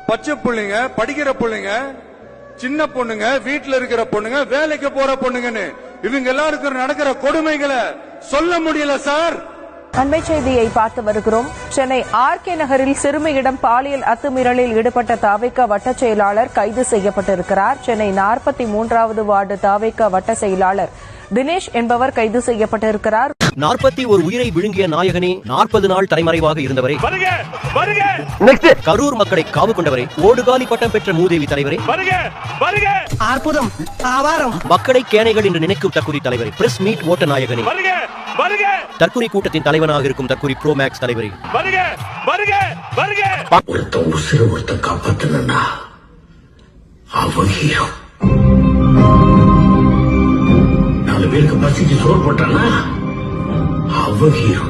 பச்சை பிள்ளைங்க, படிக்கிற பிள்ளைங்க, சின்ன பொண்ணுங்க, வீட்டுல இருக்கிற பொண்ணுங்க, வேலைக்கு போற பொண்ணுங்கன்னு இவங்க எல்லாருக்கும் நடக்கிற கொடுமைகளை சொல்ல முடியல சார். அண்மை செய்தியை பார்த்து வருகிறோம். சென்னை ஆர்கே நகரில் சிறுமியிடம் பாலியல் அத்துமீறலில் ஈடுபட்ட தாவேகா வட்ட செயலாளர் கைது செய்யப்பட்டிருக்கிறார். சென்னை 43வது வார்டு தாவேகா வட்ட செயலாளர் தினேஷ் என்பவர் கைது செய்யப்பட்டிருக்கிறார். 41 உயிரை விழுங்கிய நாயகனே, 40 நாள் தலைமறைவாக இருந்தவரே, கரூர் மக்களை காவு கொண்டவரே, ஓடுகாலி பட்டம் பெற்ற மூதேவி தலைவரே, அற்புதம் மக்களை கேனைகள் என்று நினைக்கும் தற்குறி தலைவரே, பிரஸ் மீட் ஓட்ட நாயகனே, தற்குறி கூட்டத்தின் தலைவனாக இருக்கும் தற்குறி ப்ரோ மேக்ஸ் தலைவரே, ஒருத்தன் காப்பாத்தனா அவன் ஹீரோ. 4 பேருக்கு பசிக்கு சோறு போட்டானா அவன் ஹீரோ.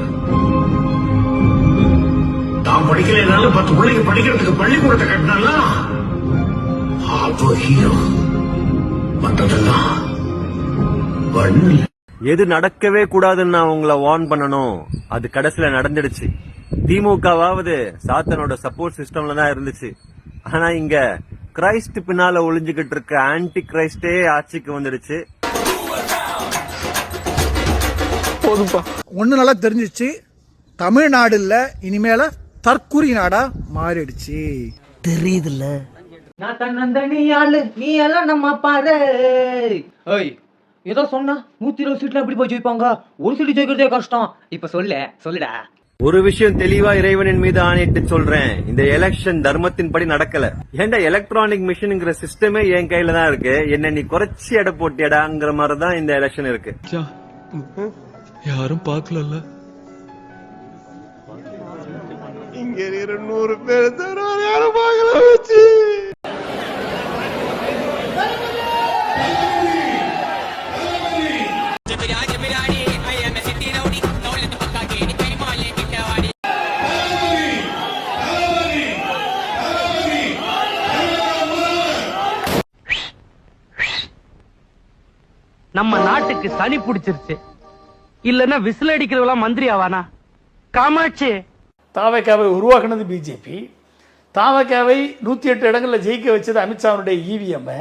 தான் படிக்கலைனால 10 பிள்ளைங்க படிக்கிறதுக்கு பள்ளிக்கூடத்தை கட்டினால அவன் ஹீரோ. மற்றதெல்லாம் வண்ணி. எது நடக்கவே கூடாதுன்னு நான் உங்களை வார்ன் பண்ணணும், அது கடைசியில நடந்துடுச்சு. திமுகவாவது சாத்தனோட சப்போர்ட் சிஸ்டம்ல தான் இருந்துச்சு. ஆனா இங்க கிரைஸ்ட் பின்னால ஒளிஞ்சுகிட்டு இருக்க ஆன்டி கிரைஸ்டே ஆட்சிக்கு வந்துடுச்சு. ஒண்ணு நல்லா தெரிஞ்சிச்சு, தமிழ்நாடு இல்ல இனிமேல தற்குறி நாடா மாறிடுச்சு. தெரியுதுல்ல, நான் தன்னந்தனி ஆளு, நீ எல்லாம் நம்ம பாரு. ஏதோ சொன்னா 120 சீட்ல எப்படி போய் ஜெயிப்பாங்க, ஒரு சீட்டு ஜெயிக்கிறதே கஷ்டம். இப்ப சொல்லுடா. ஒரு விஷயம் தெளிவா இறைவனின் மீது ஆணையிட்டு சொல்றேன், இந்த எலெக்ஷன் தர்மத்தின் படி நடக்கல. ஏன்டா எலக்ட்ரானிக் மிஷின்ங்கிற சிஸ்டமே என் கையில தான் இருக்கு, என்ன நீ குறைச்சி எடை போட்டியடாங்கிற மாதிரிதான் இந்த எலெக்ஷன் இருக்கு. யாரும் பார்க்கல, இங்க 100 பேர் யாரும் பார்க்கல வச்சு. நம்ம நாட்டுக்கு சனி பிடிச்சிருச்சு, இல்லன்னா விசில் அடிக்கிறவெல்லாம் மந்திரி ஆவானா? காமாட்சி. தாவேகாவை உருவாக்குனது பிஜேபி. தாவேகாவை 108 இடங்களில் ஜெயிக்க வச்சது அமித்ஷாவுடைய இவிஎம்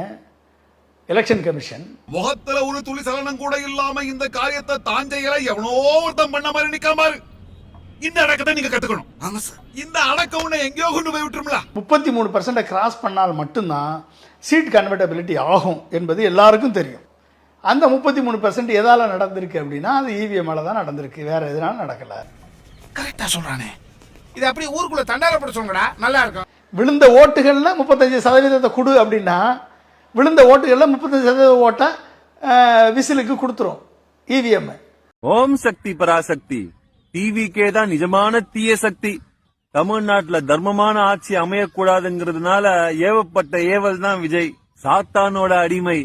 எலெக்ஷன் கமிஷன். முகத்துல ஒரு துளி சலனம் கூட இல்லாம இந்த காரியத்தை தாஞ்சையில எவனோ ஒருத்தம் பண்ண மாதிரி நிக்காம இந்த அடக்கத்தை நீங்க கத்துக்கணும். இந்த அடக்கம் உன்னை எங்கேயோ கொண்டு போய் விட்டுருங்களா. 33% கிராஸ் பண்ணால் மட்டும்தான் சீட் கன்வெர்டபிலிட்டி ஆகும் என்பது எல்லாருக்கும் தெரியும். அந்த 33% எதால நடந்திருக்கு அப்படின்னா அது இவிஎம்ல தான் நடந்திருக்கு, வேற எதனால நடக்கல. கரெக்டா சொல்றானே, இது அப்படியே ஊருக்குள்ள தண்டாரப்பட சொல்லுங்கடா, நல்லா இருக்கும். விழுந்த ஓட்டுகள்ல 35% குடு அப்படின்னா விழுந்த ஓட்டுகள்ல 35% ஓட்டை விசிலுக்கு கொடுத்துரும் இவிஎம். ஓம் சக்தி பராசக்தி. டிவிக்கே தான் நிஜமான தீய சக்தி. தமிழ்நாட்டுல தர்மமான ஆட்சி அமையக்கூடாதுங்கிறதுனால ஏவப்பட்ட ஏவல் தான் விஜய், சாத்தானோட அடிமை.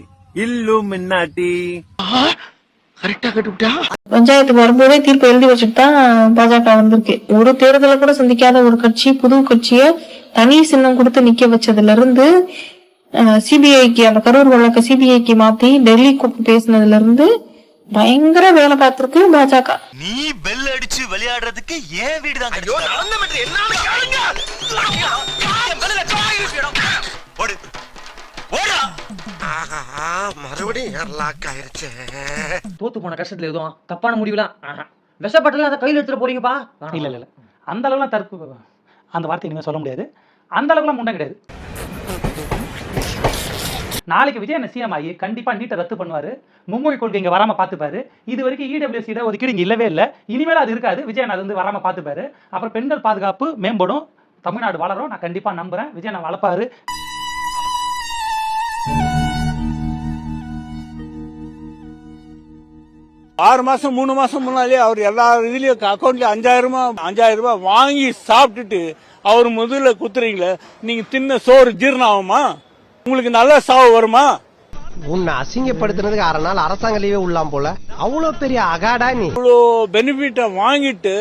பஞ்சாயத்துக்கு வரும்போதே தீர்ப்பு எழுதி வச்சுட்டு தான் பாஜக வந்திருக்கு. ஒரு தேர்தலை கூட சந்திக்காத ஒரு கட்சி புது கட்சிய தனி சின்னம் கொடுத்து நிக்க வச்சதுல இருந்து சிபிஐக்கு, அந்த கரூர் வழக்க சிபிஐக்கு மாத்தி டெல்லி கூப்பிட்டு பேசினதுல இருந்து பயங்கர வேலை பார்த்திருக்கு பாஜக. நீ பெல் அடிச்சு விளையாடுறதுக்கு ஏன் வீடு தான் மறுபடியும் தோத்து போன கஷ்டத்துல எதுவும் தப்பான முடிவுலாம் விஷப்பட்டல அதை கையில் எடுத்துட்டு போறீங்கப்பா. இல்ல அந்த அளவுலாம் தற்பு அந்த வார்த்தை நீங்க சொல்ல முடியாது. அந்த அளவுக்குலாம் முண்டை கிடையாது. நாளைக்கு விஜய் என்ன சிஎம் ஆகி கண்டிப்பா நீட்டை ரத்து பண்ணுவாரு, மும்மொழி கொள்கை இங்க வராம பாத்துப்பாரு. இது வரைக்கும் இடபிள்யூசி ஒதுக்கீடு இங்க இல்லவே இல்லை, இனிமேல் அது இருக்காது. விஜய் அது வந்து வராம பாத்துப்பாரு. அப்புறம் பெண்கள் பாதுகாப்பு மேம்படும், தமிழ்நாடு வளரும். நான் கண்டிப்பா நம்புறேன் விஜய் நான் வளர்ப்பாரு. ஆறு மாசம் 3 மாசம் முன்னாலே அவர் எல்லா இதுலயும் அக்கௌண்ட்ல 5000 ரூபாய் வாங்கி சாப்பிட்டுட்டு அவர் முதல்ல குத்துறீங்களே, நீங்க தின்ன சோறு ஜீரணம் ஆகுமா? உங்களுக்கு நல்ல சாவு வருமா? உன்னை அசிங்கப்படுத்துறதுக்கு 6 நாள் அரசாங்க லீவே உள்ளாம் போல, அவ்வளவு பெரிய அகாடா நீ. இவ்வளோ பெனிஃபிட்ட வாங்கிட்டு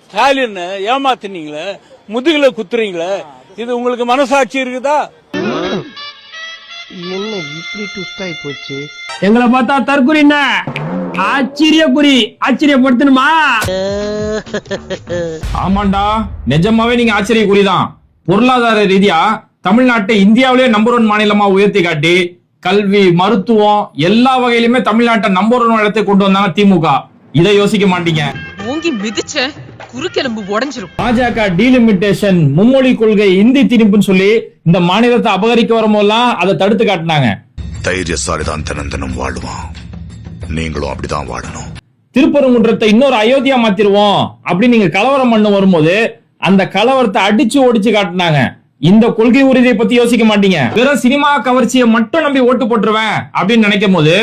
ஸ்டாலின் ஏமாத்தினீங்களே, முதுகுல குத்துறீங்களே, இது உங்களுக்கு மனசாட்சி இருக்குதா? என்ன இப்படி ட்விஸ்ட் ஆகி போச்சு? எங்களை பார்த்தா தற்குறி ஆச்சரியக்குறி, ஆச்சரியப்படுத்தணுமா? ஆமாண்டா, நிஜமாவே நீங்க ஆச்சரியக்குறிதான். பொருளாதார ரீதியா தமிழ்நாட்டை இந்தியாவிலே நம்பர் 1 மாநிலமா உயர்த்தி காட்டி கல்வி, மருத்துவம் எல்லா வகையிலுமே தமிழ்நாட்டை நம்பர் 1 இடத்தை கொண்டு வந்தாங்க திமுக. இதை யோசிக்க மாட்டீங்க. ஓங்கி மிதிச்ச குறுக்கெலும்பு உடைஞ்சிரும். பாஜக டீலிமிட்டேஷன், மும்மொழி கொள்கை, இந்தி திணிப்புன்னு சொல்லி இந்த மாநிலத்தை அபகரிக்க வரும்போதெல்லாம் அதை தடுத்து காட்டினாங்க. தைரியசாலிதான் தினந்தனம் வாழுவான், நீங்களும் அப்படிதான் வாழணும். திருப்பரங்குன்றத்தை இன்னொரு அயோத்தியா மாத்திருவோம் அப்படின்னு நீங்க கலவரம் பண்ண வரும்போது அந்த கலவரத்தை அடிச்சு ஓடிச்சு காட்டினாங்க. இந்த கொள்கை உறுதியை பத்தி யோசிக்க மாட்டீங்க. வெறும் சினிமா கவர்ச்சியை மட்டும் நம்பி ஓட்டு போட்டுருவேன் அப்படின்னு நினைக்கும் போது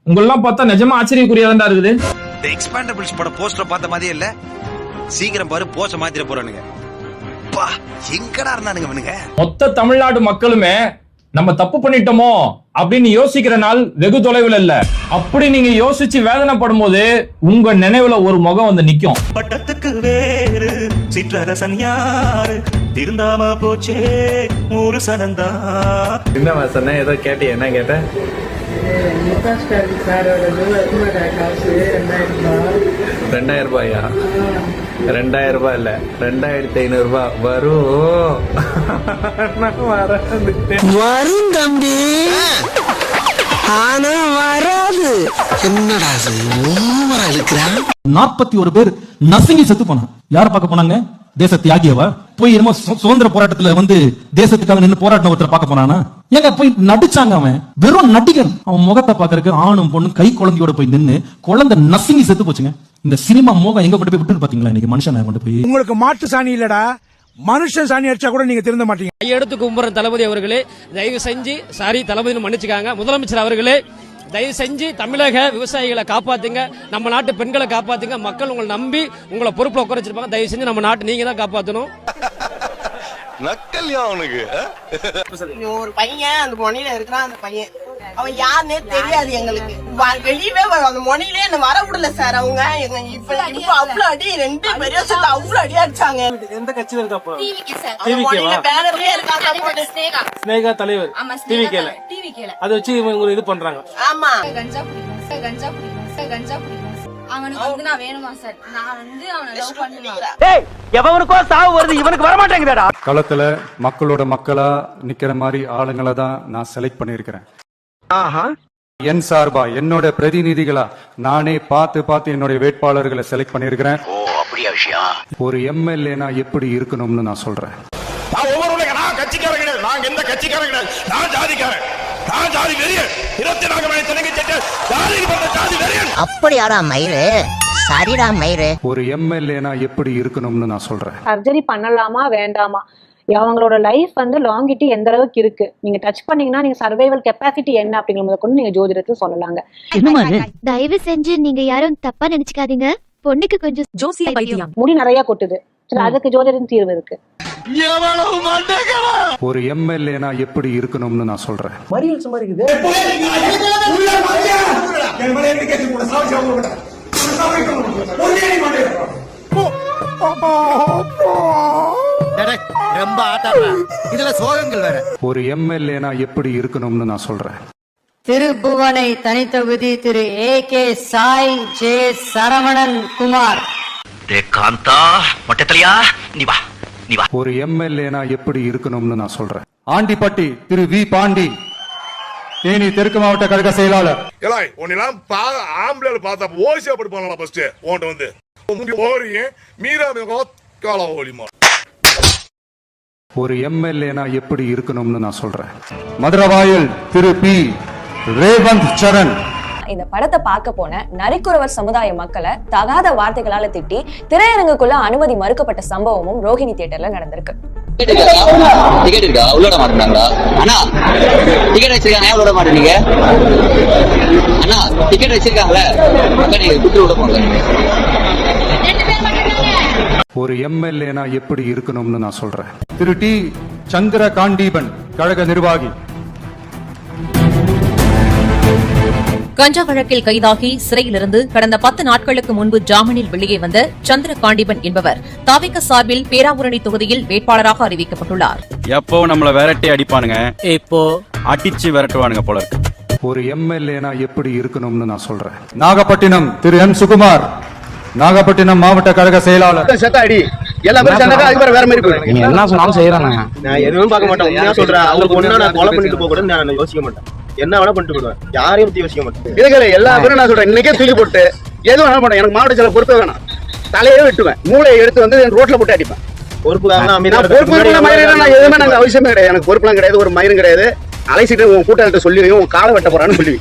உங்களெல்லாம் பார்த்தா நிஜமா ஆச்சரியக்குரியதா இருக்குது. எக்ஸ்பாண்டபிள்ஸ் பட போஸ்டர் பார்த்த மாதிரியே இல்ல. சீக்கிரம் பாரு, போஸ்டர் மாத்திர போறானுங்க. எங்கடா இருந்தானுங்க இவனுங்க? மொத்த தமிழ்நாடு மக்களுமே நம்ம தப்பு பண்ணிட்டோமோ அப்படின்னு யோசிக்கிற நாள் வெகு தொலைவில் இல்ல. அப்படி நீங்க யோசிச்சு வேதனைப்படும் போது உங்க நினைவுல ஒரு முகம் வந்து நிக்கும். பட்டத்துக்கு வேறு சிற்றரசன் யாரு, திருந்தாம போச்சே ஒரு சனந்தா. என்னமா சொன்ன? ஏதோ கேட்டீங்க, என்ன கேட்ட? 2000 ரூபாயா? 2000 ரூபாய் இல்ல, 2500 ரூபாய் வரும். வரும் தம்பி, ஆனா வராது. என்னடா ஓவரா இருக்கிறான். 41 பேர் நசுங்கி செத்து போனான். யார பார்க்க போனாங்க? தேச தியாகியவா? போய் என்னமோ சுதந்திர போராட்டத்துல வந்து தேசத்துக்காக நின்று போராட்டம் ஒருத்தர் பார்க்க போனானா? எங்க போய் நடிச்சாங்க. அவன் வெறும் நடிகன். அவன் முகத்தை பாக்குறதுக்கு ஆணும் பொண்ணும் கை குழந்தையோட போய் நின்று குழந்தை நசுங்கி செத்து போச்சுங்க. இந்த சினிமா மோகம் எங்க கொண்டு போய் விட்டு பாத்தீங்களா? இன்னைக்கு மனுஷனை கொண்டு போய். உங்களுக்கு மாட்டு சாணி இல்லடா, மனுஷன் சாணி அடிச்சா கூட நீங்க திருந்த மாட்டீங்க. கையெடுத்து கும்புற தளபதி அவர்களே, தயவு செஞ்சு சாரி தளபதினு மன்னிச்சுக்காங்க. முதலமைச்சர் அவர்களே, தயவு செஞ்சு தமிழக விவசாயிகளை காப்பாத்துங்க, நம்ம நாட்டு பெண்களை காப்பாத்துங்க. மக்கள் உங்களை நம்பி உங்களை பொறுப்புல உட்கார, தயவு செஞ்சு நம்ம நாட்டு நீங்க தான் காப்பாற்றணும். நக்கல்யா அவனுக்கு ஒரு பையன் அந்த மொழியில இருக்கிறான். அந்த பையன் அவன் யாருன்னே தெரியாது எங்களுக்கு. வெளியவே அந்த மொழியிலே என்ன வர விடல சார். அவங்க இப்ப அவ்வளவு அடி, 2 பேரும் சேர்த்து அவ்வளவு அடி அடிச்சாங்க. எந்த கட்சியில இருக்கா? ஸ்னேகா தலைவர் டிவிகேல. அதை வச்சு இவங்க இது பண்றாங்க. ஆமா, கஞ்சா குடிக்கும், கஞ்சா குடிக்கும், கஞ்சா குடிக்கும். அவனுக்கு வந்து நான் வேணுமா சார்? நான் வந்து அவனை லவ் பண்ணுவேன். எவனுக்கோ சாவு வருது, இவனுக்கு வர மாட்டேங்குதா? களத்துல மக்களோட மக்களா நிக்கிற மாதிரி ஆளுங்களை தான் நான் செலக்ட் பண்ணிருக்கிறேன். என் சார்பா என்னோட பிரதிநிதிகளா நானே பார்த்து என்னுடைய வேட்பாளர்களை செலக்ட் பண்ணிருக்கிறேன். ஒரு எம்எல்ஏனா எப்படி இருக்கணும்னு நான் சொல்றேன். நான் கட்சிக்காரன் கிடையாது, நாங்க எந்த கட்சிக்காரன் கிடையாது, நான் ஜாதிக்காரன், நான் ஜாதி வெறியன். 24 மணி அப்படியாடா மயிறு, சரிடா மயிறு. ஒரு எம்எல்ஏனா எப்படி இருக்கணும்னு நான் சொல்றேன். சர்ஜரி பண்ணலாமா வேண்டாமா, அவங்களோட லைஃப் வந்து லாங்கிட்டி எந்த அளவுக்கு இருக்கு, நீங்க டச் பண்ணீங்கன்னா நீங்க சர்வைவல் கெப்பாசிட்டி என்ன அப்படிங்கறத கொண்டு நீங்க ஜோதிடத்துல சொல்லலாங்க. தயவு செஞ்சு நீங்க யாரும் தப்பா நினைச்சுக்காதீங்க. பொண்ணுக்கு கொஞ்சம் ஜோசிய பைத்தியம், முடி நிறைய கொட்டுது, அதுக்கு ஜோதிடம் தீர்வு இருக்கு. ஒரு எம்எல்ஏனா எப்படி இருக்கணும்னு நான் சொல்றேன். மறியல் சும்மா இருக்குது. ரொம்ப ஆட்டாடுறா, இதுல சோகங்கள் வேற. ஒரு எம்எல்ஏனா எப்படி இருக்கணும்னு நான் சொல்றேன். திருப்புவனை தனித்தொகுதி திரு AK சாய் ஜே சரவணன் குமார். காந்தா மொட்டத்தலையா, நீ வா நீ வா. ஒரு எம்எல்ஏனா எப்படி இருக்கணும்னு நான் சொல்றேன். ஆண்டிப்பட்டி திரு வி பாண்டி, தேனி தெற்கு மாவட்ட கழக செயலாளர். உன்னெல்லாம் ஆம்பளை பார்த்தா ஓசியா படுப்பாங்களா? ஃபர்ஸ்ட் உன்கிட்ட வந்து ஓரிய மீரா காலா ஓலிமா. ஒரு எம்எல்ஏனா எப்படி இருக்கணும்னு நான் சொல்றேன். மதுரவாயல் திரு பி ரேவந்த் சரண். இந்த படத்தை பார்க்க போன நரிக்குறவர் சமுதாய மக்களை தகாத வார்த்தைகளால திட்டி திரையரங்குக்குள்ள அனுமதி மறுக்கப்பட்ட சம்பவமும் ரோஹிணி தியேட்டர்ல நடந்திருக்கு. டிக்கெட் இருக்கா? உள்ள விட மாட்டேங்கிறாங்களா? அண்ணா டிக்கெட் வச்சிருக்காங்க, ஏன் விட மாட்டேங்க? அண்ணா டிக்கெட் வச்சிருக்காங்களே, அக்கா நீங்க குட்டி விட போங்க. ஒரு எம்எல்ஏனா எப்படி இருக்கணும்னு நான் சொல்றேன். திரு டி சந்திர காண்டீபன், கழக நிர்வாகி. கஞ்சா வழக்கில் கைதாகி சிறையிலிருந்து கடந்த 10 நாட்களுக்கு முன்பு ஜாமீனில் வெளியே வந்த சந்திர காண்டீபன் என்பவர் தவிக சார்பில் பேராவூரணி தொகுதியில் வேட்பாளராக அறிவிக்கப்பட்டுள்ளார். எப்போ நம்மள விரட்டி அடிப்பானுங்க, இப்போ அடிச்சு விரட்டுவானுங்க போல இருக்கு. ஒரு எம்எல்ஏனா எப்படி இருக்கணும்னு நான் சொல்றேன். நாகப்பட்டினம் திரு எம் சுகுமார், நாகப்பட்டினம் மாவட்ட கழக செயலாளர். எல்லா பேரும் சண்டை அதுக்கு வேற மாதிரி போயிடும். நீங்க என்ன சொன்னாலும் செய்யறாங்க. நான் எதுவும் பார்க்க மாட்டேன். உண்மையா சொல்றேன். அவங்களுக்கு ஒண்ணா நான் கொலை பண்ணிட்டு போக கூட நான் யோசிக்க மாட்டேன். என்ன வேணா பண்ணிட்டு போடுவேன். யாரையும் பத்தி யோசிக்க மாட்டேன். இதுல எல்லா பேரும் நான் சொல்றேன். இன்னைக்கே தூக்கி போட்டு எதுவும் வேணா பண்ணேன். எனக்கு மாவட்ட செயலர் பொறுப்பே வேணாம். தலையே வெட்டுவேன். மூளையை எடுத்து வந்து ரோட்ல போட்டு அடிப்பேன். பொறுப்பு மயிரெல்லாம் எதுவுமே நாங்க அவசியமே கிடையாது. எனக்கு பொறுப்புலாம் கிடையாது, ஒரு மயிரும் கிடையாது. அலைசிட்டு உன் கூட்டாளிட்ட சொல்லி உன் காலை வெட்ட போறான்னு சொல்லி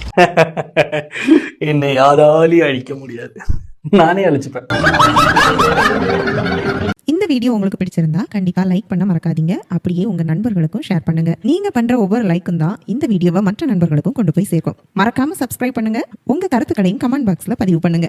என்னை யாராலையும் அழிக்க முடியாது, நானே அழிச்சுப்பேன். இந்த வீடியோ உங்களுக்கு பிடிச்சிருந்தா கண்டிப்பா லைக் பண்ண மறக்காதீங்க. அப்படியே உங்க நண்பர்களுக்கும் ஷேர் பண்ணுங்க. நீங்க பண்ற ஒவ்வொரு லைக்கும் தான் இந்த வீடியோவை மற்ற நண்பர்களுக்கும் கொண்டு போய் சேர்க்கும். மறக்காம சப்ஸ்கிரைப் பண்ணுங்க. உங்க கருத்துக்களையும் கமெண்ட் பாக்ஸ்ல பதிவு பண்ணுங்க.